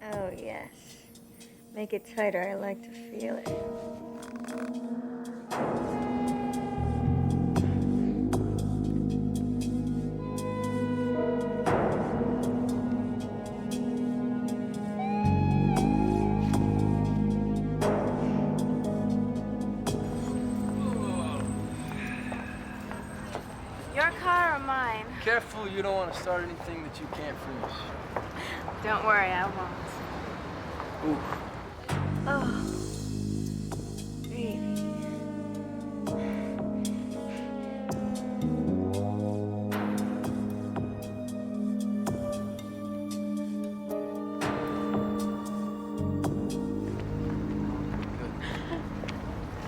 Oh, yes. Make it tighter. I like to feel it. Your car or mine? Careful, you don't want to start anything that you can't finish. Don't worry, I won't. Ooh. Oh, baby.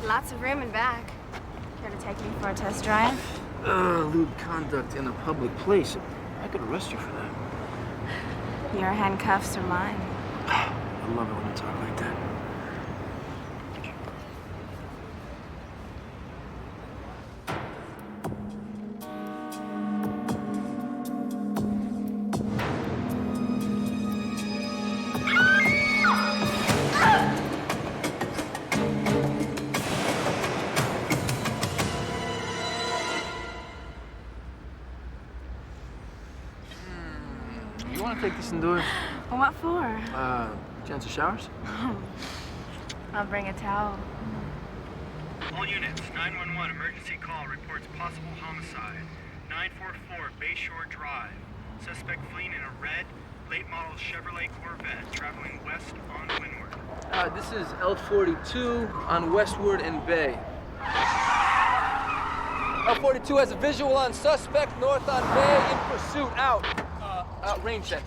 Lots of room in back. Care to take me for a test drive? Lewd conduct in a public place. I could arrest you for that. Your handcuffs are mine. I love it when you talk like that. You want to take this indoors? What for? Chance of showers? I'll bring a towel. All units, 911 emergency call reports possible homicide. 944 Bayshore Drive. Suspect fleeing in a red, late model Chevrolet Corvette traveling west on Windward. This is L42 on Westward and Bay. L42 has a visual on suspect north on Bay in pursuit. Out. Rain check.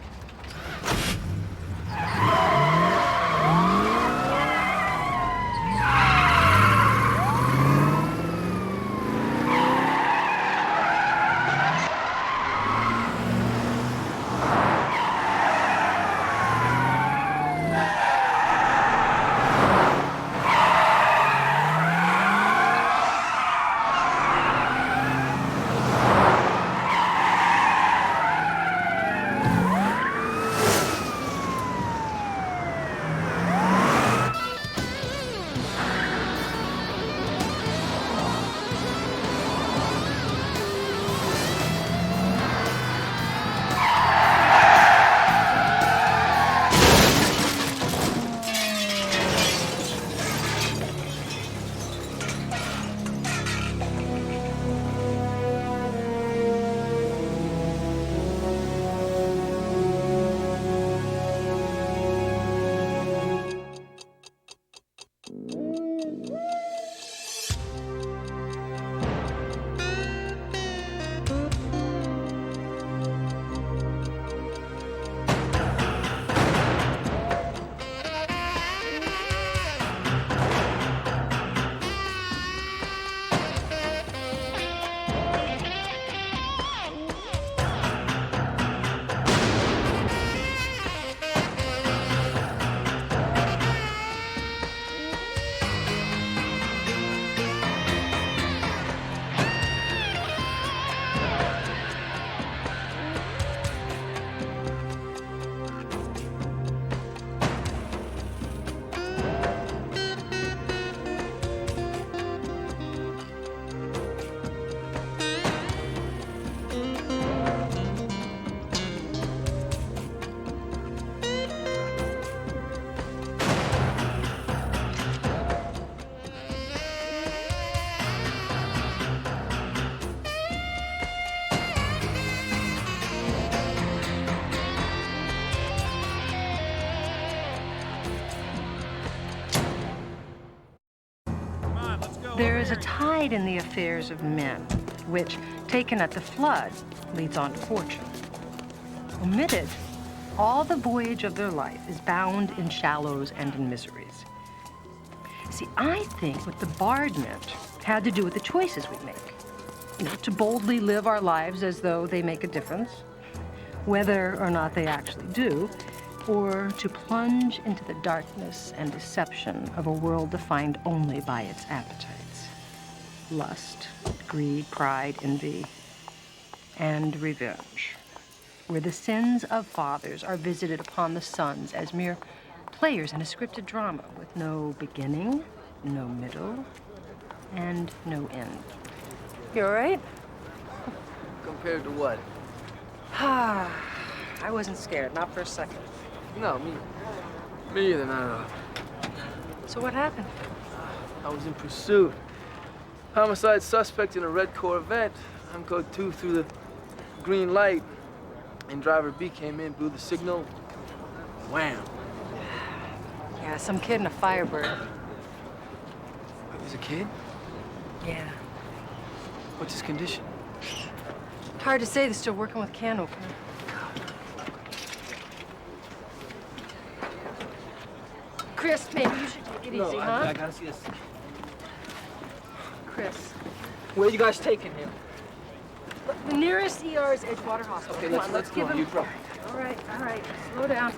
There is a tide in the affairs of men, which, taken at the flood, leads on to fortune. Omitted, all the voyage of their life is bound in shallows and in miseries. See, I think what the bard meant had to do with the choices we make. You know, to boldly live our lives as though they make a difference, whether or not they actually do, or to plunge into the darkness and deception of a world defined only by its appetites. Lust, greed, pride, envy, and revenge. where the sins of fathers are visited upon the sons as mere players in a scripted drama with no beginning, no middle, and no end. You all right? Compared to what? I wasn't scared, not for a second. No, me either, not at all. So what happened? I was in pursuit. Homicide suspect in a red Corvette. I'm code 2 through the green light. And driver B came in, blew the signal. Wham! Yeah, some kid in a Firebird. It was a kid? Yeah. What's his condition? Hard to say, they're still working with can opener. Chris, maybe you should take it easy, huh? I gotta see this. Chris. Where are you guys taking him? Look, the nearest ER is Edgewater Hospital. Okay, Come on, let's give go. him. You drive. All right. Slow down.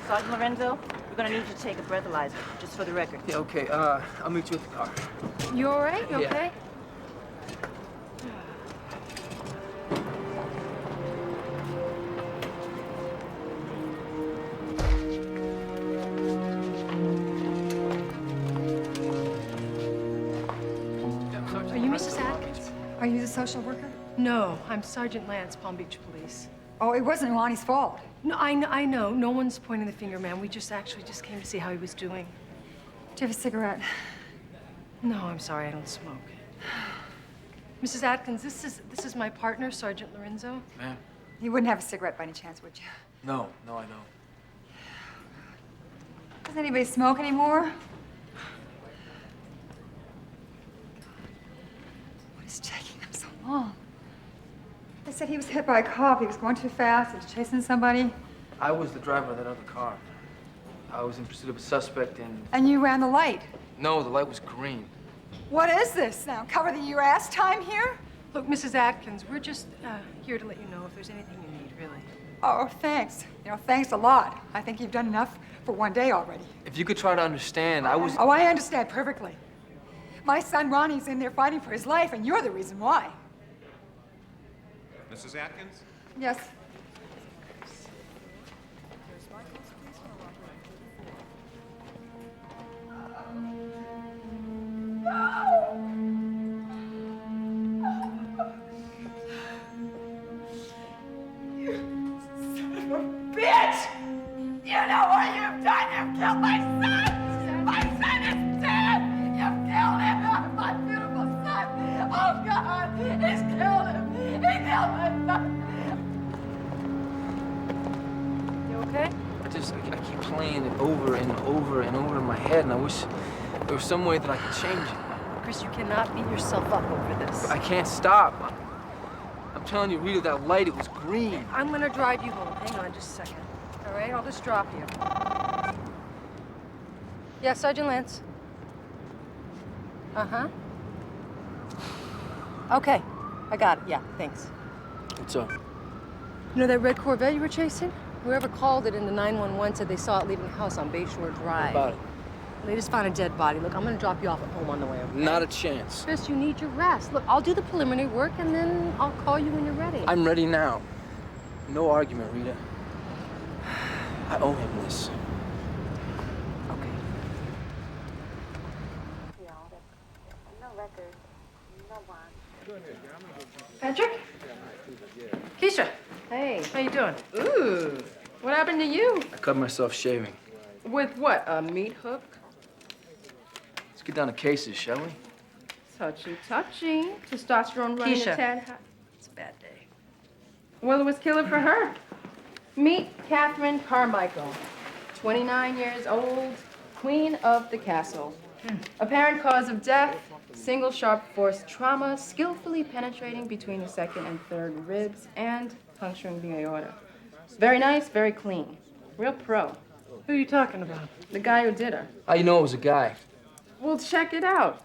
Sergeant Lorenzo, we're gonna need you to take a breathalyzer, just for the record. Yeah, okay. I'll meet you at the car. You all right? You Yeah. okay? Are you Mrs. Atkins? Are you the social worker? No, I'm Sergeant Lance, Palm Beach Police. Oh, it wasn't Lonnie's fault. No, I know. No one's pointing the finger, ma'am. We just came to see how he was doing. Do you have a cigarette? No, I'm sorry, I don't smoke. Mrs. Atkins, this is my partner, Sergeant Lorenzo. Ma'am? You wouldn't have a cigarette by any chance, would you? No, I don't. Doesn't anybody smoke anymore? What is taking them so long? They said he was hit by a cop. He was going too fast. He was chasing somebody. I was the driver of that other car. I was in pursuit of a suspect and... And you ran the light. No, the light was green. What is this now? Cover the U.S. time here? Look, Mrs. Atkins, we're just here to let you know if there's anything you need, really. Oh, thanks. You know, thanks a lot. I think you've done enough for one day already. If you could try to understand, I was... Oh, I understand perfectly. My son Ronnie's in there fighting for his life, and you're the reason why. Mrs. Atkins? Yes. Bitch! You know what you've done? You've killed my son! My son is dead! You've killed him! My beautiful son! Oh, God! He's killed him! He killed my son! You okay? I keep playing it over and over and over in my head, and I wish there was some way that I could change it. Chris, you cannot beat yourself up over this. I can't stop. I'm telling you, Rita, that light, it was green. I'm gonna drive you home. Hang on just a second. All right, I'll just drop you. Yeah, Sergeant Lance. Uh-huh. Okay, I got it. Yeah, thanks. What's up? You know that red Corvette you were chasing? Whoever called it in the 911 said they saw it leaving the house on Bayshore Drive. What about it? They just found a dead body. Look, I'm gonna drop you off at home on the way, okay? Not a chance. Chris, you need your rest. Look, I'll do the preliminary work and then I'll call you when you're ready. I'm ready now. No argument, Rita. I owe him this. Okay. Patrick? Keisha. Hey. How you doing? Ooh. What happened to you? I cut myself shaving. With what, a meat hook? Let's get down to cases, shall we? Touchy. Testosterone running Keisha. a tad high. It's a bad day. Well, it was killer for her. Meet Catherine Carmichael, 29 years old, queen of the castle. Apparent cause of death, single sharp force trauma, skillfully penetrating between the second and third ribs and puncturing the aorta. Very nice, very clean. Real pro. Who are you talking about? The guy who did her. How you know it was a guy? Well, check it out.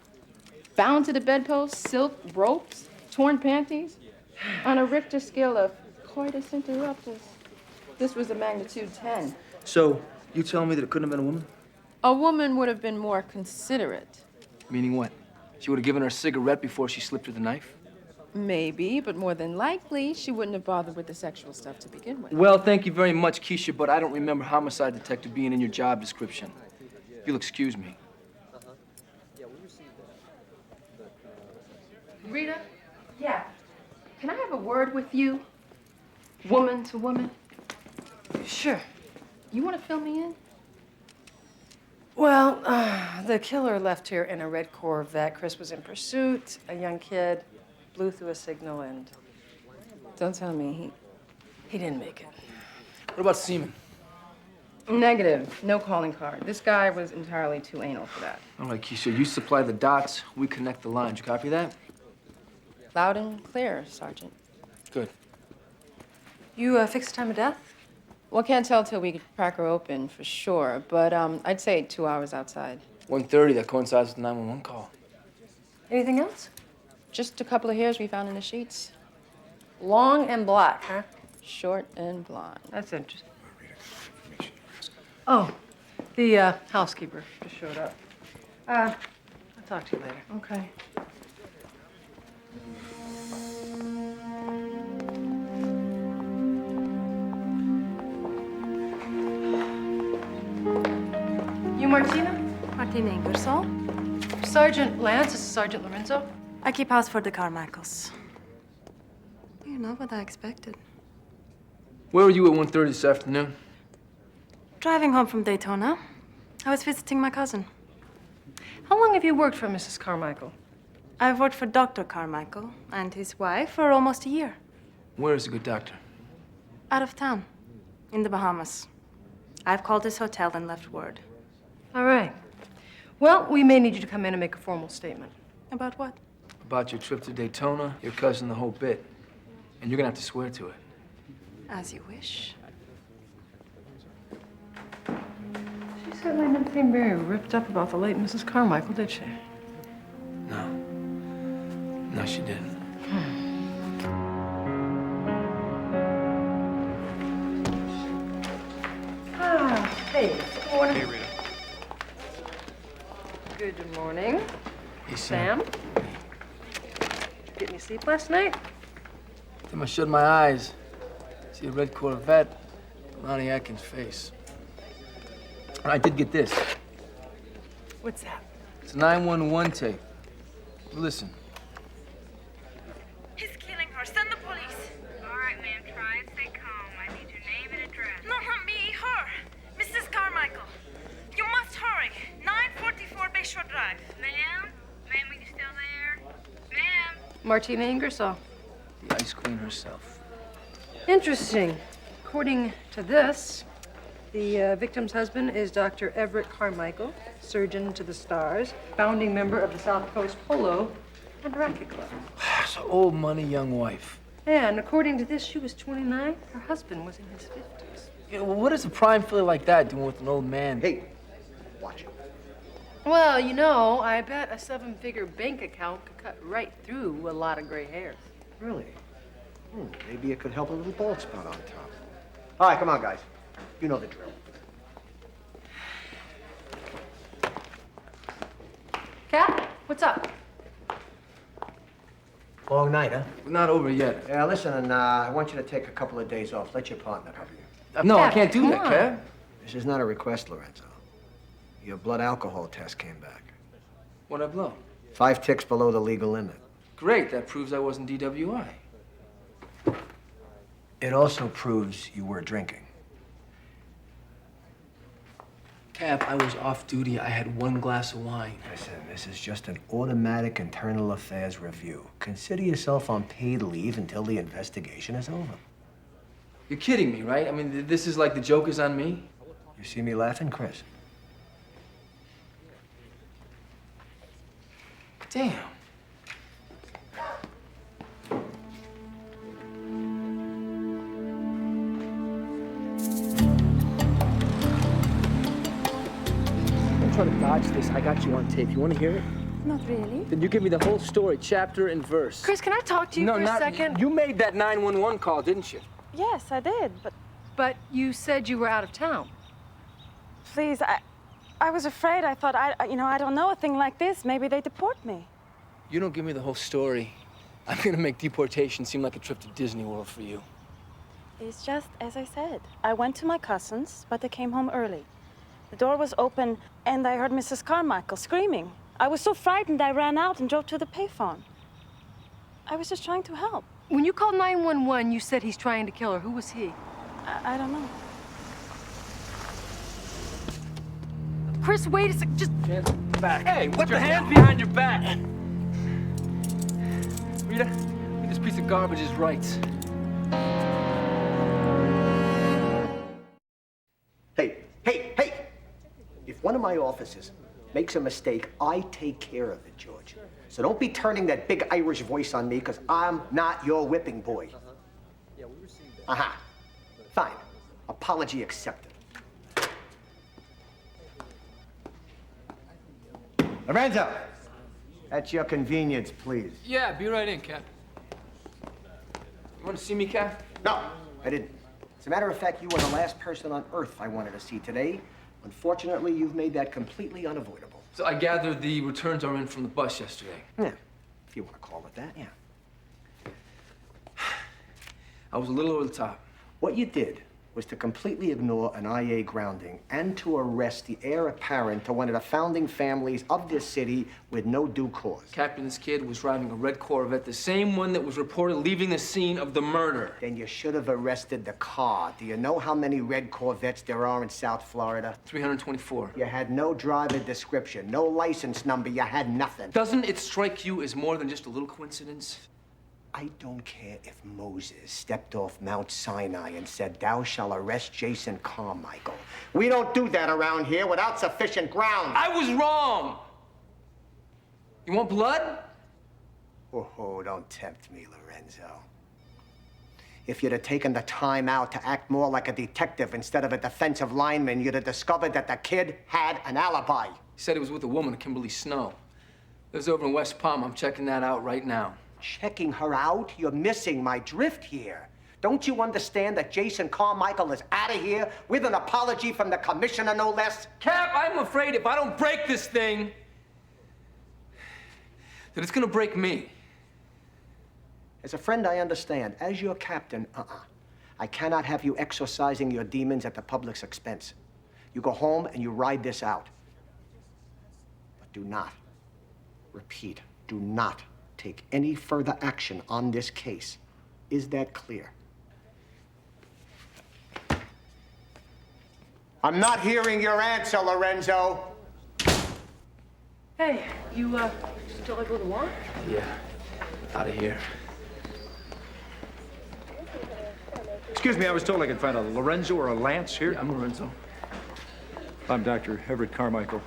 Bound to the bedpost, silk ropes, torn panties. On a Richter scale of coitus interruptus, this was a magnitude 10. So, you telling me that it couldn't have been a woman? A woman would have been more considerate. Meaning what? She would have given her a cigarette before she slipped her the knife? Maybe, but more than likely, she wouldn't have bothered with the sexual stuff to begin with. Well, thank you very much, Keisha, but I don't remember homicide detective being in your job description. If you'll excuse me. Rita? Yeah. Can I have a word with you? Woman to woman? Sure. You want to fill me in? Well, the killer left here in a red Corvette. Chris was in pursuit. A young kid blew through a signal and Don't tell me. he didn't make it. What about semen? Negative. No calling card. This guy was entirely too anal for that. All right, Keisha, you supply the dots, we connect the lines. You copy that? Loud and clear, Sergeant. Good. You fixed the time of death? Well, can't tell till we crack her open for sure, but I'd say 2 hours outside. 1:30, that coincides with the 911 call. Anything else? Just a couple of hairs we found in the sheets. Long and black, huh? Short and blonde. That's interesting. Oh, the housekeeper just showed up. I'll talk to you later. Okay. You Martina? Martina Ingersoll. Sergeant Lance, this is Sergeant Lorenzo. I keep house for the Carmichaels. You're not what I expected. Where were you at 1:30 this afternoon? Driving home from Daytona, I was visiting my cousin. How long have you worked for Mrs. Carmichael? I've worked for Dr. Carmichael and his wife for almost a year. Where is a good doctor? Out of town, in the Bahamas. I've called his hotel and left word. All right. Well, we may need you to come in and make a formal statement. About what? About your trip to Daytona, your cousin, the whole bit. And you're gonna have to swear to it. As you wish. She certainly didn't seem very ripped up about the late Mrs. Carmichael, did she? No. No, she didn't. Hey, good morning. Hey, Rita. Good morning. Hey, Sam. Sam? Did you get any sleep last night? Then I shut my eyes. See a red Corvette, Lonnie Atkins' face. And I did get this. What's that? It's a 911 tape. Listen. He's killing her. Send the police. All right, ma'am. Try and stay calm. I need your name and address. No, not me. Her. Mrs. Carmichael. You must hurry. 944 Bayshore Drive. Ma'am? Ma'am, are you still there? Ma'am? Martina Ingersoll. The Ice Queen herself. Interesting. According to this, the victim's husband is Dr. Everett Carmichael, surgeon to the stars, founding member of the South Coast Polo and Racket Club. So old money, young wife. And according to this, she was 29. Her husband was in his 50s. Yeah, well, what is a prime filler like that doing with an old man? Hey, watch it. Well, you know, I bet a 7-figure bank account could cut right through a lot of gray hairs. Really? Maybe it could help a little bald spot on top. All right, come on, guys. You know the drill. Cap, what's up? Long night, huh? We're not over yet. Yeah, listen, and I want you to take a couple of days off. Let your partner cover you. No, I Cap, can't do come that, on. Cap. This is not a request, Lorenzo. Your blood alcohol test came back. What'd I blow? 5 ticks below the legal limit. Great, that proves I wasn't DWI. It also proves you were drinking. Cap, I was off duty. I had 1 glass of wine. Listen, this is just an automatic internal affairs review. Consider yourself on paid leave until the investigation is over. You're kidding me, right? I mean, this is like the joke is on me? You see me laughing, Chris? Damn. I'm trying to dodge this. I got you on tape. You want to hear it? Not really. Then you give me the whole story, chapter and verse. Chris, can I talk to you for a second? You made that 911 call, didn't you? Yes, I did, But you said you were out of town. please, I was afraid. I thought, I don't know a thing like this. Maybe they deport me. You don't give me the whole story. I'm gonna make deportation seem like a trip to Disney World for you. It's just as I said. I went to my cousin's, but I came home early. The door was open, and I heard Mrs. Carmichael screaming. I was so frightened I ran out and drove to the payphone. I was just trying to help. When you called 911, you said he's trying to kill her. Who was he? I don't know. Chris, wait a sec. Just Back. Hey, what the hands behind your back? Rita, this piece of garbage is rights. Hey! If one of my officers makes a mistake, I take care of it, George. So don't be turning that big Irish voice on me, because I'm not your whipping boy. Fine. Apology accepted. Lorenzo, at your convenience, please. Yeah, be right in, Cap. You want to see me, Cap? No, I didn't. As a matter of fact, you were the last person on Earth I wanted to see today. Unfortunately, you've made that completely unavoidable. So I gather the returns are in from the bus yesterday. Yeah, if you want to call it that, yeah. I was a little over the top. What you did was to completely ignore an IA grounding and to arrest the heir apparent to one of the founding families of this city with no due cause. Captain, this kid was driving a red Corvette, the same one that was reported leaving the scene of the murder. Then you should have arrested the car. Do you know how many red Corvettes there are in South Florida? 324. You had no driver description, no license number, you had nothing. Doesn't it strike you as more than just a little coincidence? I don't care if Moses stepped off Mount Sinai and said, "Thou shalt arrest Jason Carmichael." We don't do that around here without sufficient ground. I was wrong! You want blood? Oh, don't tempt me, Lorenzo. If you'd have taken the time out to act more like a detective instead of a defensive lineman, you'd have discovered that the kid had an alibi. He said he was with a woman, Kimberly Snow. Lives over in West Palm. I'm checking that out right now. Checking her out? You're missing my drift here. Don't you understand that Jason Carmichael is out of here with an apology from the commissioner, no less? Cap, I'm afraid if I don't break this thing, that it's gonna break me. As a friend, I understand. As your captain, I cannot have you exorcising your demons at the public's expense. You go home and you ride this out. But do not, repeat, do not take any further action on this case. Is that clear? I'm not hearing your answer, Lorenzo. Hey, you, still like a little walk? Yeah, out of here. Excuse me, I was told I could find a Lorenzo or a Lance here. Yeah, I'm Lorenzo. I'm Dr. Everett Carmichael.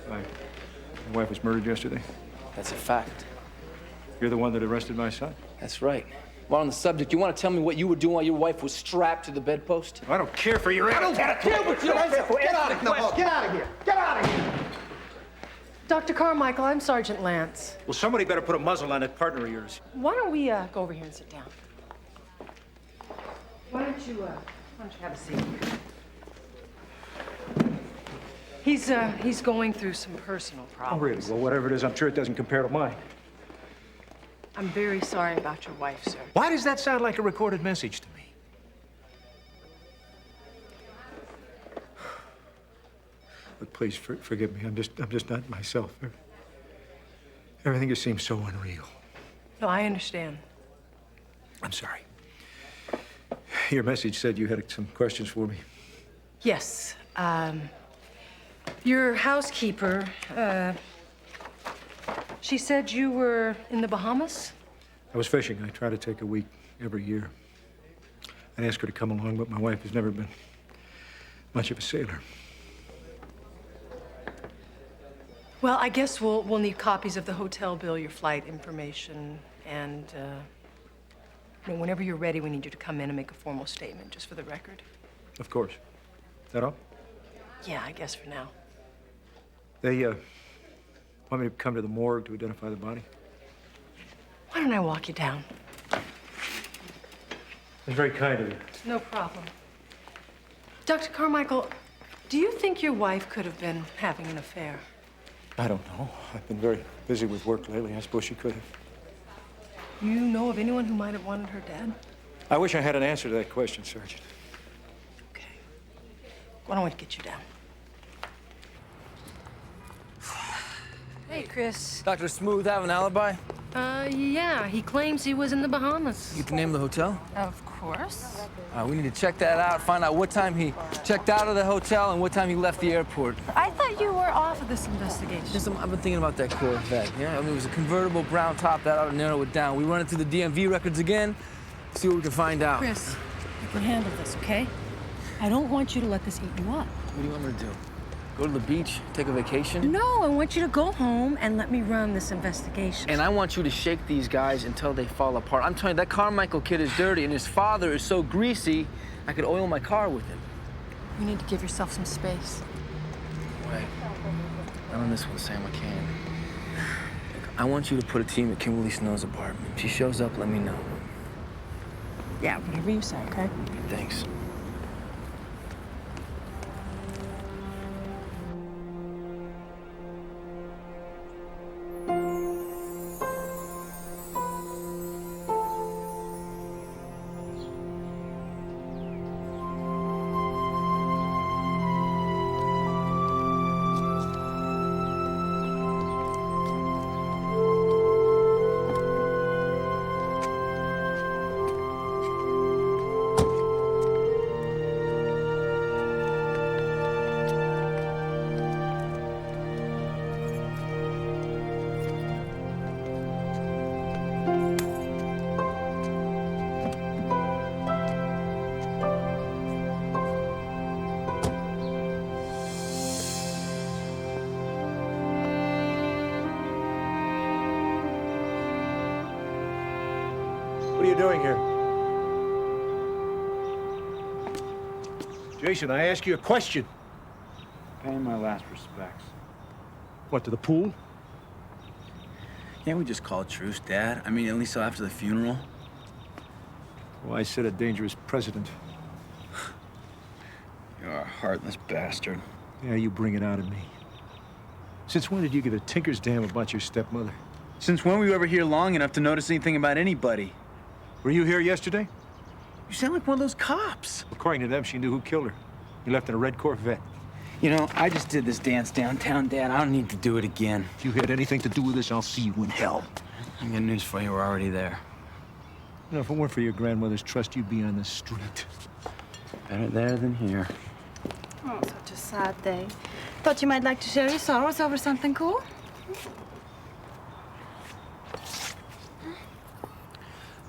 My wife was murdered yesterday. That's a fact. You're the one that arrested my son? That's right. While on the subject, you want to tell me what you were doing while your wife was strapped to the bedpost? I don't care for your attitude. Get out of here! Get out of here! Get out of here! Dr. Carmichael, I'm Sergeant Lance. Well, somebody better put a muzzle on that partner of yours. Why don't we, go over here and sit down? Why don't you have a seat? He's going through some personal Oh, problems. really? Well, whatever it is, I'm sure it doesn't compare to mine. I'm very sorry about your wife, sir. Why does that sound like a recorded message to me? Look, please forgive me. I'm just not myself. Everything just seems so unreal. No, I understand. I'm sorry. Your message said you had some questions for me. Yes. Your housekeeper, she said you were in the Bahamas? I was fishing. I try to take a week every year. I'd ask her to come along, but my wife has never been much of a sailor. Well, I guess we'll need copies of the hotel bill, your flight information, and whenever you're ready, we need you to come in and make a formal statement, just for the record. Of course. Is that all? Yeah, I guess for now. They want me to come to the morgue to identify the body? Why don't I walk you down? That's very kind of you. No problem. Dr. Carmichael, do you think your wife could have been having an affair? I don't know. I've been very busy with work lately. I suppose she could have. You know of anyone who might have wanted her dead? I wish I had an answer to that question, Sergeant. Okay. Why don't we get you down? Hey, Chris. Dr. Smooth have an alibi? Yeah. He claims he was in the Bahamas. You get the name of the hotel? Of course. We need to check that out, find out what time he checked out of the hotel and what time he left the airport. I thought you were off of this investigation. Listen, I've been thinking about that Corvette, yeah? I mean, it was a convertible brown top. That ought to narrow it down. We run it through the DMV records again, see what we can find out. Chris, you can handle this, okay? I don't want you to let this eat you up. What do you want me to do? Go to the beach, take a vacation? No, I want you to go home and let me run this investigation. And I want you to shake these guys until they fall apart. I'm telling you, that Carmichael kid is dirty, and his father is so greasy, I could oil my car with him. You need to give yourself some space. Wait. Not on this one, Sam, I can't. I want you to put a team at Kimberly Snow's apartment. If she shows up, let me know. Yeah, whatever you say, okay? Thanks. What are you doing here? Jason, I ask you a question. Paying my last respects. What, to the pool? Can't we just call a truce, Dad? I mean, at least till after the funeral. Well, I said a dangerous precedent. You're a heartless bastard. Yeah, you bring it out of me. Since when did you give a tinker's damn about your stepmother? Since when were you ever here long enough to notice anything about anybody? Were you here yesterday? You sound like one of those cops. According to them, she knew who killed her. You left in a red Corvette. You know, I just did this dance downtown, Dad. I don't need to do it again. If you had anything to do with this, I'll see you in hell. I got news for you. We're already there. You know, if it weren't for your grandmother's trust, you'd be on the street. Better there than here. Oh, such a sad day. Thought you might like to share your sorrows over something cool?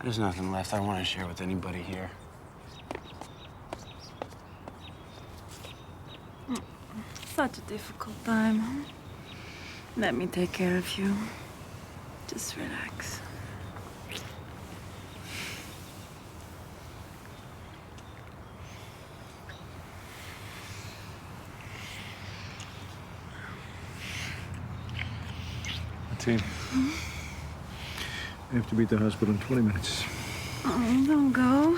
There's nothing left I want to share with anybody here. Such a difficult time, huh? Let me take care of you. Just relax. Team. I have to be at the hospital in 20 minutes. Oh, don't go.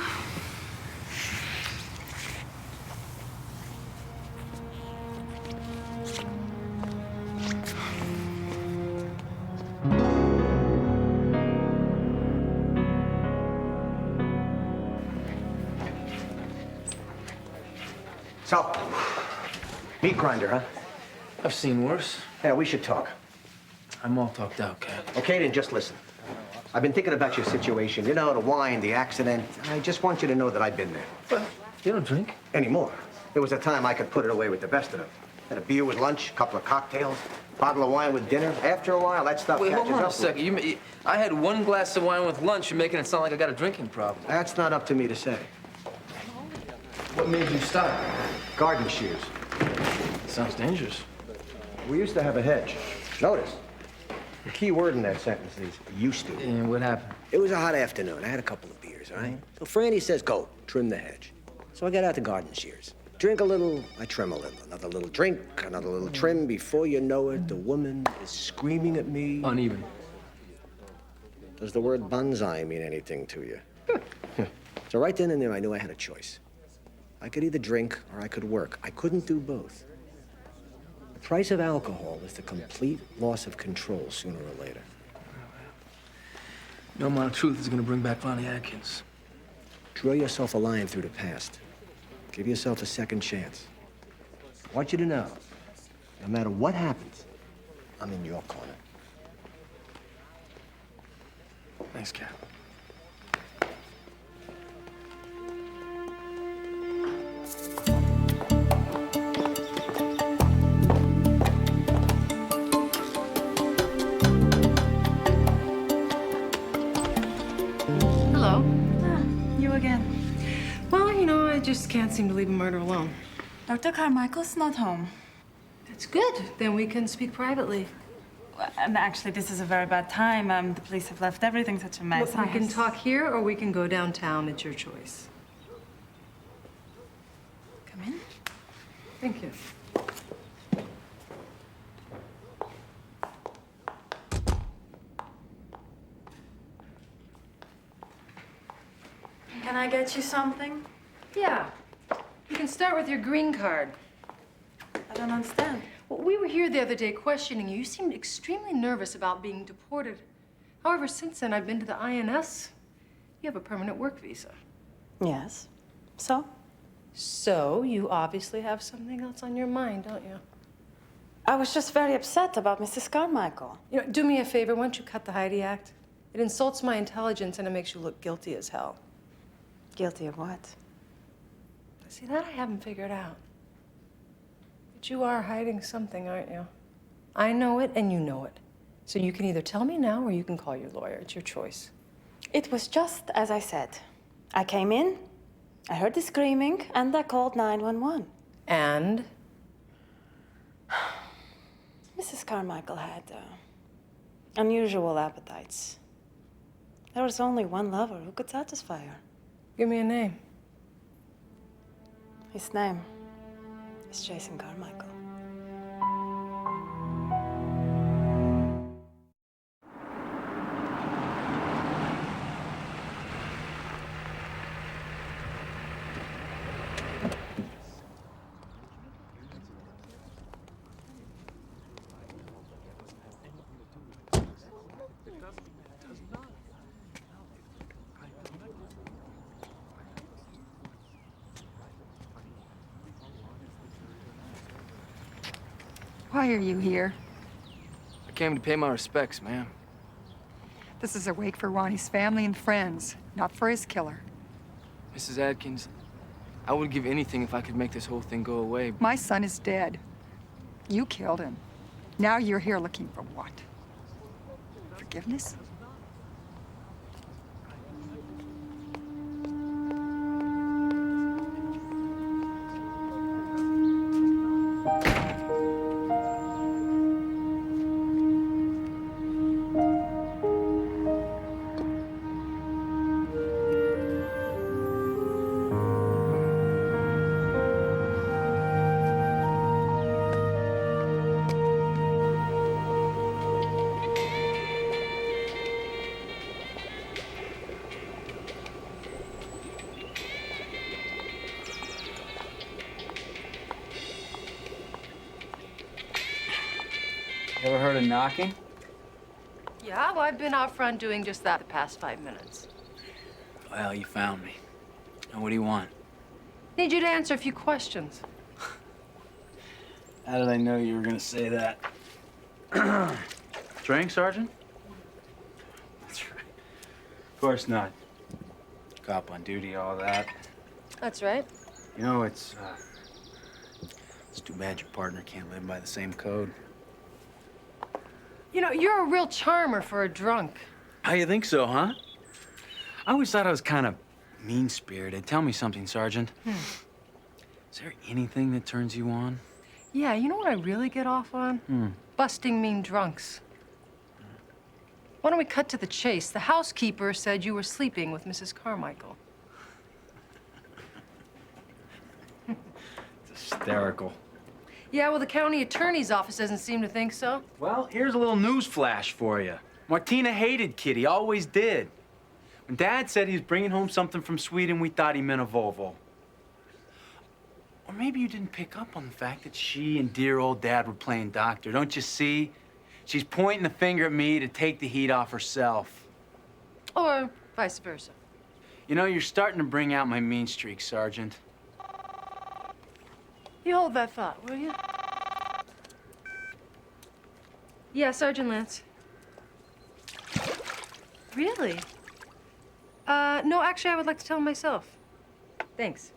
So, meat grinder, huh? I've seen worse. Yeah, we should talk. I'm all talked out, Cap. Okay, then just listen. I've been thinking about your situation. You know, the wine, the accident. I just want you to know that I've been there. Well, you don't drink. Anymore. There was a time I could put it away with the best of them. Had a beer with lunch, a couple of cocktails, bottle of wine with dinner. After a while, that stuff Wait, catches hold on up a second. I had one glass of wine with lunch. You're making it sound like I got a drinking problem. That's not up to me to say. What made you stop? Garden shears. Sounds dangerous. We used to have a hedge. Notice, the key word in that sentence is used to. And what happened? It was a hot afternoon. I had a couple of beers, all right? So Franny says, go, trim the hedge. So I got out the garden shears. Drink a little, I trim a little. Another little drink, another little trim. Before you know it, the woman is screaming at me. Uneven. Does the word bonsai mean anything to you? So right then and there, I knew I had a choice. I could either drink or I could work. I couldn't do both. The price of alcohol is the complete loss of control sooner or later. No amount of truth is gonna bring back Ronnie Atkins. Draw yourself a line through the past. Give yourself a second chance. I want you to know, no matter what happens, I'm in your corner. Thanks, Cap. Hello. You again. Well, you know, I just can't seem to leave a murder alone. Dr. Carmichael's not home. That's good. Then we can speak privately. And actually, this is a very bad time. The police have left everything such a mess. Look, we can talk here or we can go downtown. It's your choice. Come in. Thank you. Can I get you something? Yeah. You can start with your green card. I don't understand. Well, we were here the other day questioning you. You seemed extremely nervous about being deported. However, since then, I've been to the INS. You have a permanent work visa. Yes. So? So, you obviously have something else on your mind, don't you? I was just very upset about Mrs. Carmichael. You know, do me a favor. Why don't you cut the Heidi Act? It insults my intelligence and it makes you look guilty as hell. Guilty of what? See, that I haven't figured out. But you are hiding something, aren't you? I know it and you know it. So you can either tell me now or you can call your lawyer. It's your choice. It was just as I said. I came in, I heard the screaming, and I called 911. And? Mrs. Carmichael had unusual appetites. There was only one lover who could satisfy her. Give me a name. His name is Jason Carmichael. Why are you here? I came to pay my respects, ma'am. This is a wake for Ronnie's family and friends, not for his killer. Mrs. Atkins, I would give anything if I could make this whole thing go away. My son is dead. You killed him. Now you're here looking for what? Forgiveness? Ever heard of knocking? Yeah, well, I've been out front doing just that the past 5 minutes. Well, you found me. Now, what do you want? Need you to answer a few questions. How did I know you were gonna say that? Drink, Sergeant? That's right. Of course not. Cop on duty, all that. That's right. You know, it's too bad your partner can't live by the same code. You know, you're a real charmer for a drunk. How you think so, huh? I always thought I was kind of mean-spirited. Tell me something, Sergeant. Is there anything that turns you on? Yeah, you know what I really get off on? Busting mean drunks. Why don't we cut to the chase? The housekeeper said you were sleeping with Mrs. Carmichael. It's hysterical. Yeah, well, the county attorney's office doesn't seem to think so. Well, here's a little news flash for you. Martina hated Kitty, always did. When Dad said he was bringing home something from Sweden, we thought he meant a Volvo. Or maybe you didn't pick up on the fact that she and dear old Dad were playing doctor. Don't you see? She's pointing the finger at me to take the heat off herself. Or vice versa. You know, you're starting to bring out my mean streak, Sergeant. You hold that thought, will you? Yeah, Sergeant Lance. Really? No, actually, I would like to tell him myself. Thanks.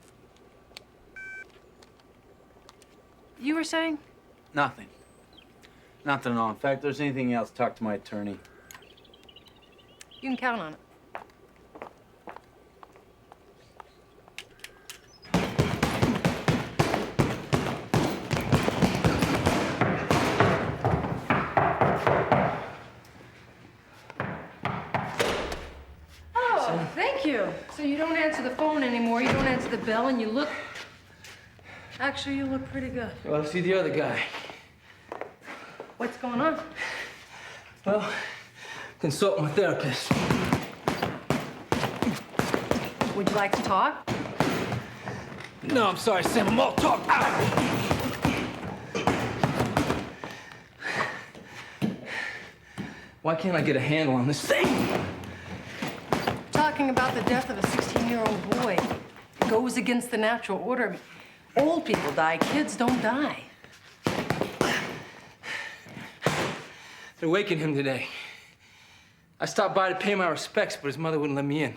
You were saying? Nothing. Nothing at all. In fact, if there's anything else, talk to my attorney. You can count on it. Oh, thank you. So you don't answer the phone anymore, you don't answer the bell, and you look... Actually, you look pretty good. Well, see the other guy. What's going on? Well, consult my therapist. Would you like to talk? No, I'm sorry, Sam. I'm all talk. Why can't I get a handle on this thing? Talking about the death of a 16-year-old boy. It goes against the natural order. Old people die, kids don't die. They're waking him today. I stopped by to pay my respects, but his mother wouldn't let me in.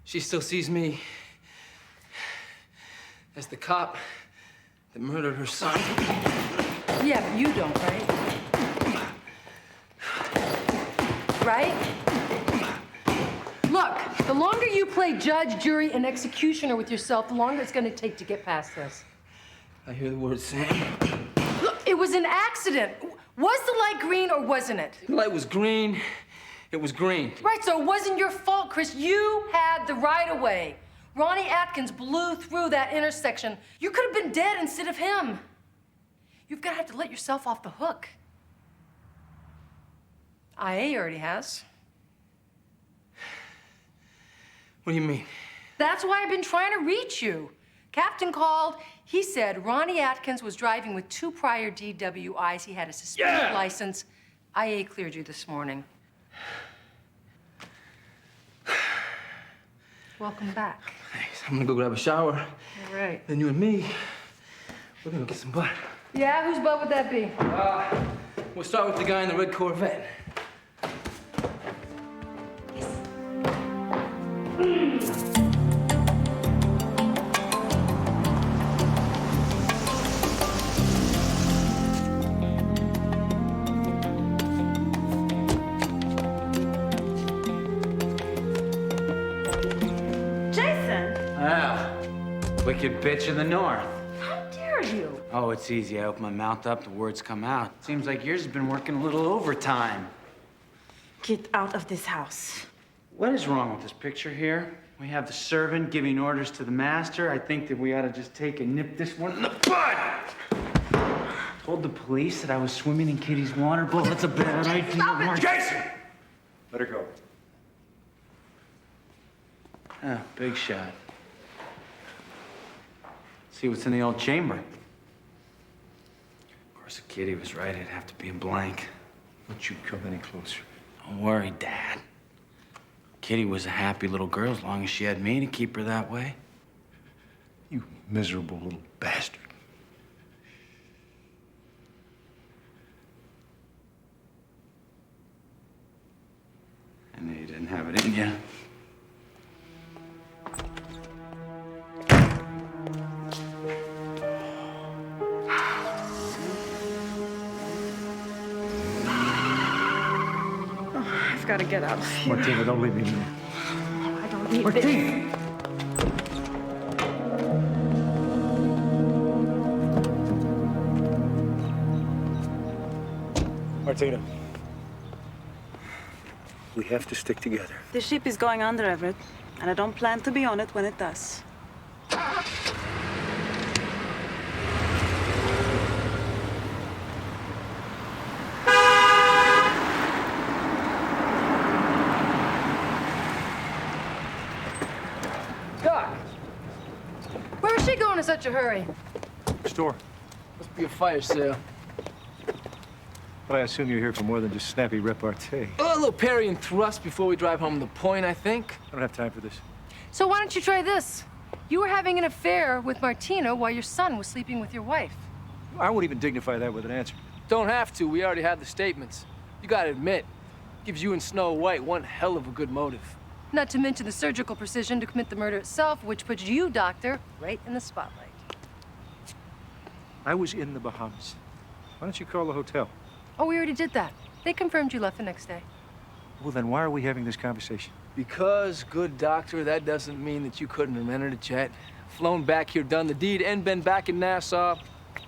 She still sees me as the cop that murdered her son. Yeah, but you don't, right? Right? Look, the longer you play judge, jury, and executioner with yourself, the longer it's gonna take to get past this. I hear the word Sam. Look, it was an accident. Was the light green or wasn't it? The light was green. It was green. Right, so it wasn't your fault, Chris. You had the right-of-way. Ronnie Atkins blew through that intersection. You could have been dead instead of him. You've got to have to let yourself off the hook. IA already has. What do you mean? That's why I've been trying to reach you. Captain called. He said Ronnie Atkins was driving with 2 prior DWIs. He had a suspended license. IA cleared you this morning. Welcome back. Thanks. I'm gonna go grab a shower. All right. Then you and me, we're gonna get some butt. Yeah, whose butt would that be? We'll start with the guy in the red Corvette. Wicked bitch of the north. How dare you? Oh, it's easy. I open my mouth up, the words come out. Seems like yours has been working a little overtime. Get out of this house. What is wrong with this picture here? We have the servant giving orders to the master. I think that we ought to just take and nip this one in the bud. Told the police that I was swimming in Kitty's water bowl. That's a bad idea. Jason! Let her go. Oh, big shot. See what's in the old chamber. Of course, if Kitty was right, it'd have to be a blank. Don't you come any closer. Don't worry, Dad. Kitty was a happy little girl as long as she had me to keep her that way. You miserable little bastard. I knew you didn't have it in you. I've got to get out of here. Martina, don't leave me here. I don't need Martina! Martina. We have to stick together. The ship is going under, Everett, and I don't plan to be on it when it does. Doc! Where is she going in such a hurry? Store. Must be a fire sale. But I assume you're here for more than just snappy repartee. A little parry and thrust before we drive home to the point, I think. I don't have time for this. So why don't you try this? You were having an affair with Martina while your son was sleeping with your wife. I won't even dignify that with an answer. Don't have to. We already have the statements. You gotta admit, gives you and Snow White one hell of a good motive. Not to mention the surgical precision to commit the murder itself, which puts you, Doctor, right in the spotlight. I was in the Bahamas. Why don't you call the hotel? Oh, we already did that. They confirmed you left the next day. Well, then why are we having this conversation? Because, good doctor, that doesn't mean that you couldn't have entered a jet, flown back here, done the deed, and been back in Nassau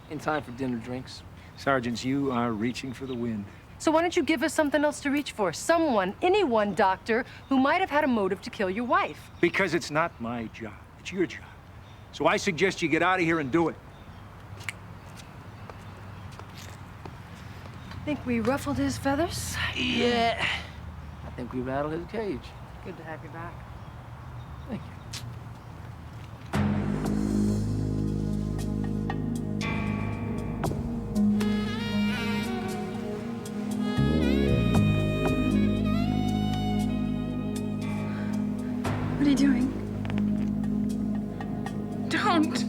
in time for dinner drinks. Sergeants, you are reaching for the wind. So why don't you give us something else to reach for? Someone, anyone, Doctor, who might have had a motive to kill your wife. Because it's not my job. It's your job. So I suggest you get out of here and do it. Think we ruffled his feathers? Yeah. I think we rattled his cage. Good to have you back. Thank you. What are you doing? Don't.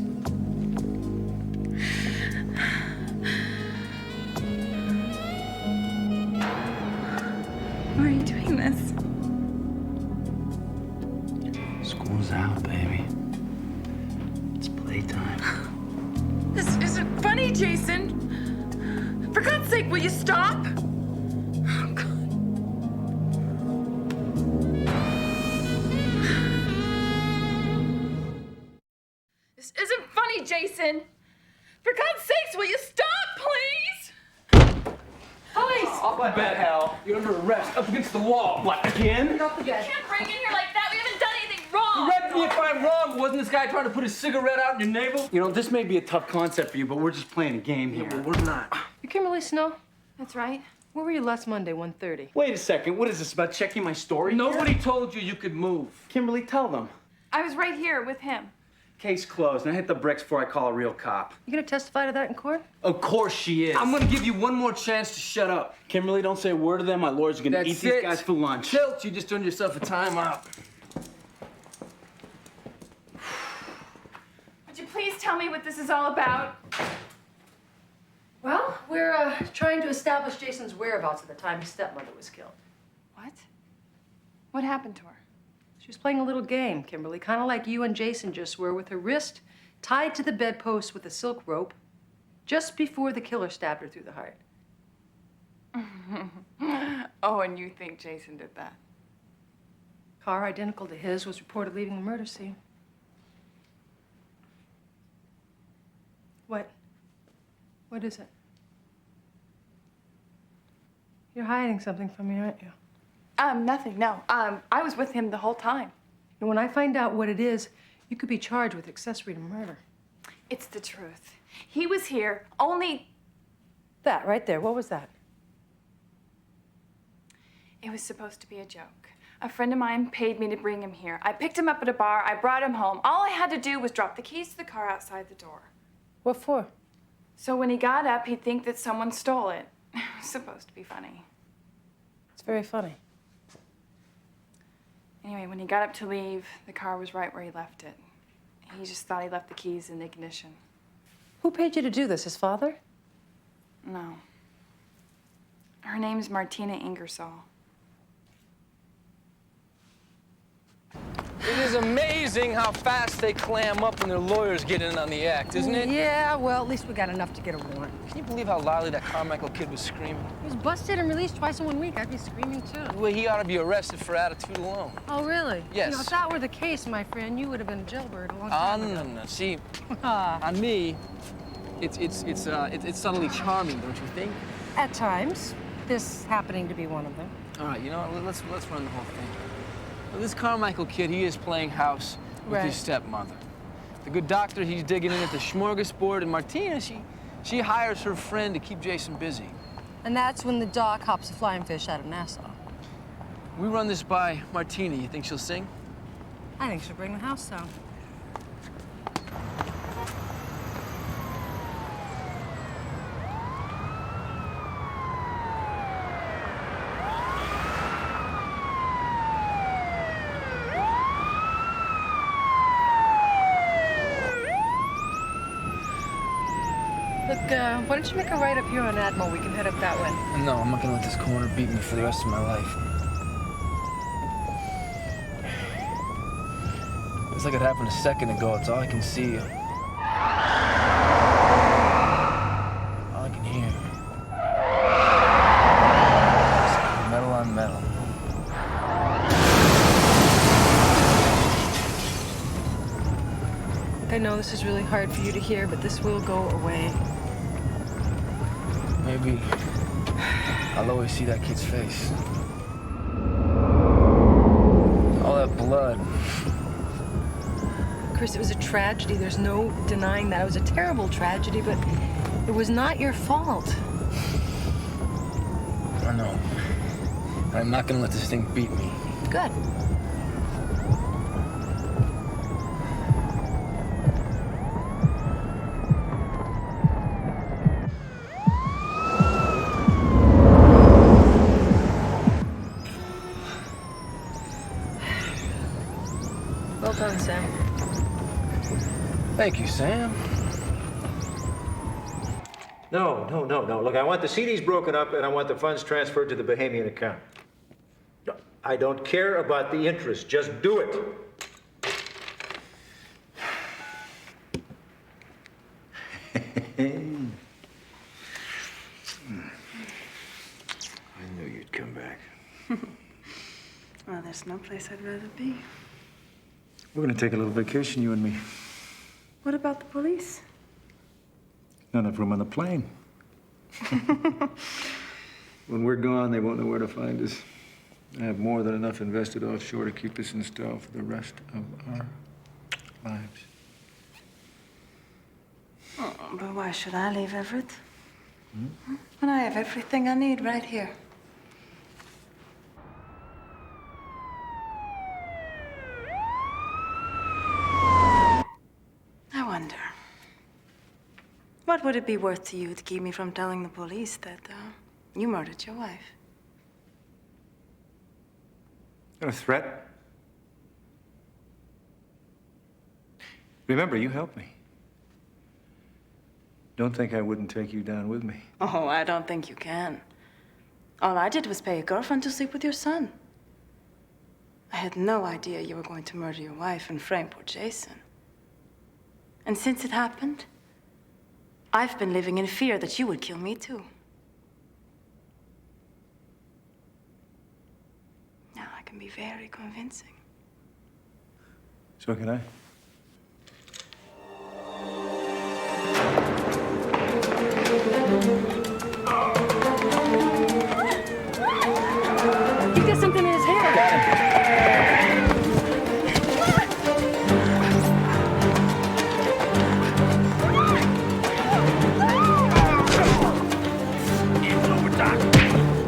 Why are you doing this? School's out, baby. It's playtime. This isn't funny, Jason. For God's sake, will you stop? Oh, God. This isn't funny, Jason. For God's sakes, will you stop, please? Police! Off my bed, Hal. You're under arrest, up against the wall. What, again? Off the bed. You can't break in here like that. We haven't done anything wrong. Correct me if I'm wrong. Wasn't this guy trying to put his cigarette out in your navel? You know, this may be a tough concept for you, but we're just playing a game here. Yeah, but we're not. You Kimberly Snow? That's right. Where were you last Monday, 1:30? Wait a second. What is this, about checking my story? Nobody told you could move. Kimberly, tell them. I was right here with him. Case closed. Now hit the bricks before I call a real cop. You gonna testify to that in court? Of course she is. I'm gonna give you one more chance to shut up. Kimberly, don't say a word to them. My lawyer's gonna That's eat these it. guys for lunch. Tilt, you just earned yourself a timeout. Would you please tell me what this is all about? Well, we're trying to establish Jason's whereabouts at the time his stepmother was killed. What? What happened to her? She was playing a little game, Kimberly, kind of like you and Jason just were, with her wrist tied to the bedpost with a silk rope just before the killer stabbed her through the heart. Oh, and you think Jason did that? Car identical to his was reported leaving the murder scene. What? What is it? You're hiding something from me, aren't you? Nothing, no. I was with him the whole time. And when I find out what it is, you could be charged with accessory to murder. It's the truth. He was here only... That right there, what was that? It was supposed to be a joke. A friend of mine paid me to bring him here. I picked him up at a bar, I brought him home. All I had to do was drop the keys to the car outside the door. What for? So when he got up, he'd think that someone stole it. It was supposed to be funny. It's very funny. Anyway, when he got up to leave, the car was right where he left it. He just thought he left the keys in the ignition. Who paid you to do this, his father? No. Her name's Martina Ingersoll. It is amazing how fast they clam up when their lawyers get in on the act, isn't it? Yeah, well, at least we got enough to get a warrant. Can you believe how loudly that Carmichael kid was screaming? He was busted and released twice in 1 week. I'd be screaming too. Well, he ought to be arrested for attitude alone. Oh, really? Yes. You know, if that were the case, my friend, you would have been jailbird a long Oh, time no, ago. no. See, on me, it's subtly charming, don't you think? At times, this happening to be one of them. All right, you know what? Let's run the whole thing. Well, this Carmichael kid, he is playing house with his stepmother. The good doctor, he's digging in at the smorgasbord, and Martina, she hires her friend to keep Jason busy. And that's when the doc hops a flying fish out of Nassau. We run this by Martina. You think she'll sing? I think she'll bring the house down. Look, why don't you make a right up here on Admiral? We can head up that way. No, I'm not gonna let this corner beat me for the rest of my life. It's like it happened a second ago. It's all I can see. All I can hear. It's like metal on metal. I know this is really hard for you to hear, but this will go away. Maybe I'll always see that kid's face. All that blood. Chris, it was a tragedy. There's no denying that. It was a terrible tragedy, but it was not your fault. I know. I'm not gonna let this thing beat me. Good. Well done, Sam. Thank you, Sam. No. Look, I want the CDs broken up and I want the funds transferred to the Bahamian account. I don't care about the interest. Just do it. I knew you'd come back. Well, there's no place I'd rather be. We're gonna take a little vacation, you and me. What about the police? Not enough room on the plane. When we're gone, they won't know where to find us. I have more than enough invested offshore to keep us in style for the rest of our lives. Oh, but why should I leave Everett? When I have everything I need right here. I wonder, what would it be worth to you to keep me from telling the police that you murdered your wife? A threat? Remember, you helped me. Don't think I wouldn't take you down with me. Oh, I don't think you can. All I did was pay a girlfriend to sleep with your son. I had no idea you were going to murder your wife and frame poor Jason. And since it happened, I've been living in fear that you would kill me too. Now I can be very convincing. So can I? He's got something in his hair.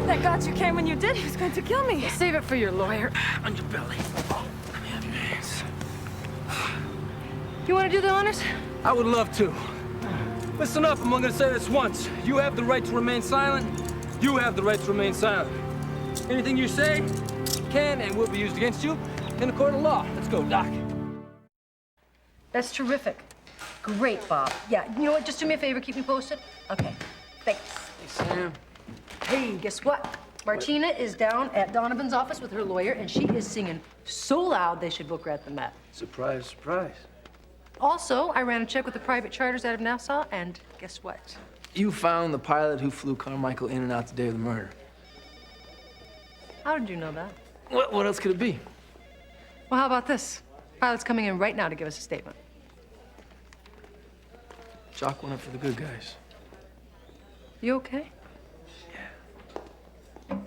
Thank God you came when you did. He was going to kill me. Save it for your lawyer. On your belly. Let me have your hands. You want to do the honors? I would love to. Listen up, I'm only gonna say this once. You have the right to remain silent. You have the right to remain silent. Anything you say can and will be used against you in a court of law. Let's go, Doc. That's terrific. Great, Bob. Yeah, you know what? Just do me a favor, keep me posted. Okay, thanks. Hey, Sam. Hey, guess what? Martina is down at Donovan's office with her lawyer, and she is singing so loud they should book her at the Met. Surprise, surprise. Also, I ran a check with the private charters out of Nassau, and guess what? You found the pilot who flew Carmichael in and out the day of the murder. How did you know that? What else could it be? Well, how about this? Pilot's coming in right now to give us a statement. Chalk one up for the good guys. You okay? Yeah.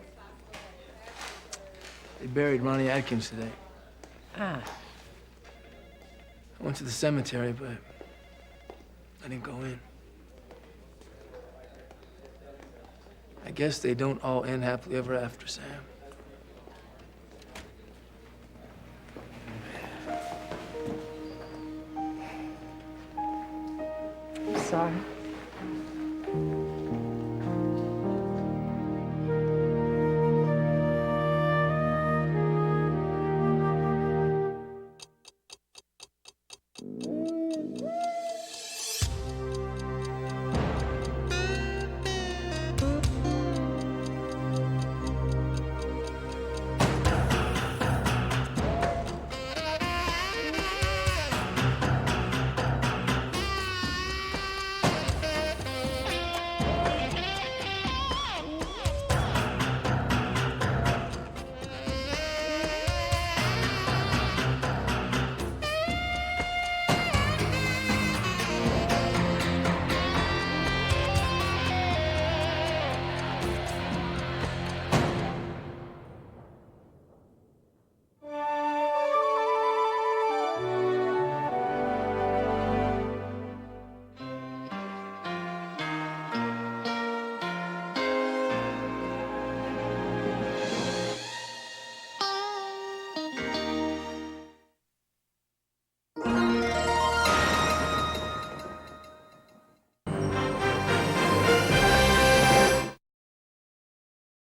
They buried Ronnie Atkins today. Ah. I went to the cemetery, but I didn't go in. I guess they don't all end happily ever after, Sam. I'm sorry.